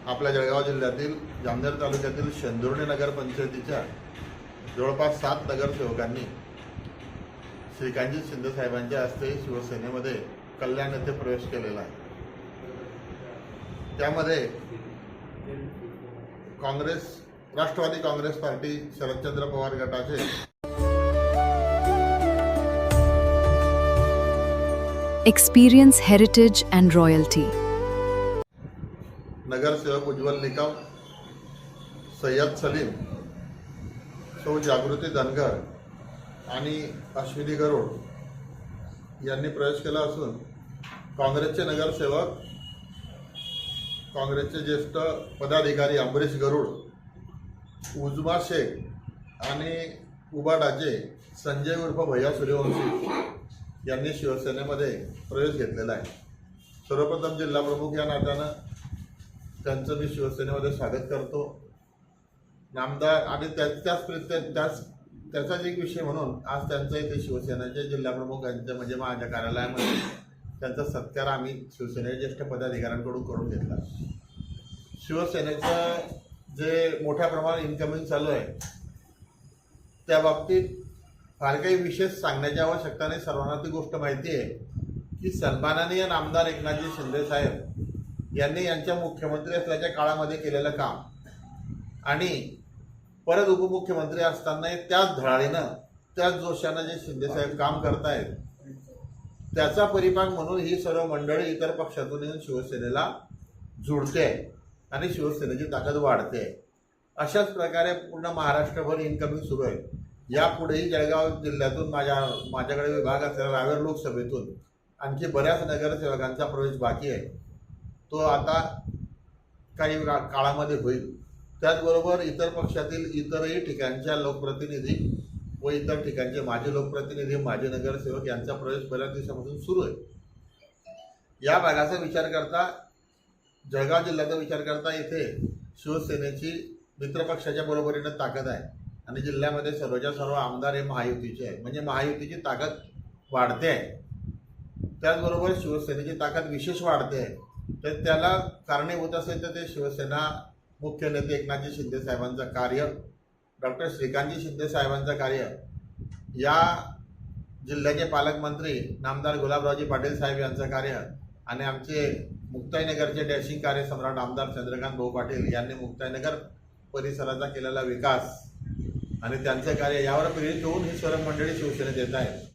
आपल्या जळगाव जिल्ह्यातील जामनेर तालुक्यातील शेंदुर्णी नगरपंचायतीच्या जवळपास 7 नगरसेवकांनी श्रीकांतजी शिंदे साहेबांच्या हस्ते शिवसेनेमध्ये कल्याण येथे प्रवेश केलेला आहे। त्यामध्ये राष्ट्रवादी काँग्रेस पार्टी शरदचंद्र पवार गटाचे Experience heritage and royalty. नगरसेवक उज्ज्वल निकम, सय्यद सलीम, सौ जागृती धनगर आणि अश्विनी गरुड यांनी प्रवेश केला असून काँग्रेसचे नगरसेवक, काँग्रेसचे ज्येष्ठ पदाधिकारी अमरीश गरुड, उजमा शेख आणि उबाडाचे संजय उर्फ भैया सूर्यवंशी यांनी शिवसेनेमध्ये प्रवेश घेतलेला आहे। सर्वप्रथम जिल्हा प्रमुख या नात्यानं त्यांचं मी शिवसेनेमध्ये स्वागत करतो। नामदार आणि त्याचाच एक विषय म्हणून आज त्यांचं इथे शिवसेनेचे जिल्हा प्रमुखांच्या म्हणजे माझ्या कार्यालयामध्ये त्यांचा सत्कार आम्ही शिवसेनेच्या ज्येष्ठ पदाधिकाऱ्यांकडून करून घेतला। शिवसेनेचं जे मोठ्या प्रमाणात इन्कमिंग चालू आहे त्या बाबतीत फार काही विशेष सांगण्याची आवश्यकता नाही। सर्वांना ती गोष्ट माहिती आहे की सन्माननीय नामदार एकनाथजी शिंदे साहेब यांनी यांच्या मुख्यमंत्री असल्याच्या काळामध्ये केलेलं काम आणि परत उपमुख्यमंत्री असताना त्याच धडाडीनं त्याच जोशानं जे शिंदे साहेब काम करतायत त्याचा परिपाक म्हणून ही सर्व मंडळी इतर पक्षातून येऊन शिवसेनेला जुळते आणि शिवसेनेची ताकद वाढते। अशाच प्रकारे पूर्ण महाराष्ट्रभर इन्कमिंग सुरू आहे। यापुढेही जळगाव जिल्ह्यातून माझ्याकडे विभाग असलेल्या रावेर लोकसभेतून आणखी बऱ्याच नगरसेवकांचा प्रवेश बाकी आहे, तो आता काही काळामध्ये होईल। त्याचबरोबर इतर पक्षातील इतरही ठिकाणच्या लोकप्रतिनिधी व इतर ठिकाणचे माजी लोकप्रतिनिधी, माजी नगरसेवक यांचा प्रवेश बऱ्याच दिवसापासून सुरू आहे। या भागाचा विचार करता, जळगाव जिल्ह्याचा विचार करता इथे शिवसेनेची मित्रपक्षाच्या बरोबरीनं ताकद आहे आणि जिल्ह्यामध्ये सर्वच्या सर्व आमदार हे महायुतीचे आहे, म्हणजे महायुतीची ताकद वाढते आहे। त्याचबरोबर शिवसेनेची ताकद विशेष वाढते आहे। तर त्याला कारणीभूत असेल तर ते शिवसेना मुख्य नेते एकनाथजी शिंदे साहेबांचं कार्य, डॉक्टर श्रीकांतजी शिंदे साहेबांचं कार्य, या जिल्ह्याचे पालकमंत्री नामदार गुलाबरावजी पाटील साहेब यांचं कार्य आणि आमचे मुक्ताईनगरचे डॅशिंग कार्यसम्राट आमदार चंद्रकांत भाऊ पाटील यांनी मुक्ताईनगर परिसराचा केलेला विकास आणि त्यांचं कार्य यावर प्रेरित होऊन ही सर्व मंडळी शिवसेनेत येत आहेत।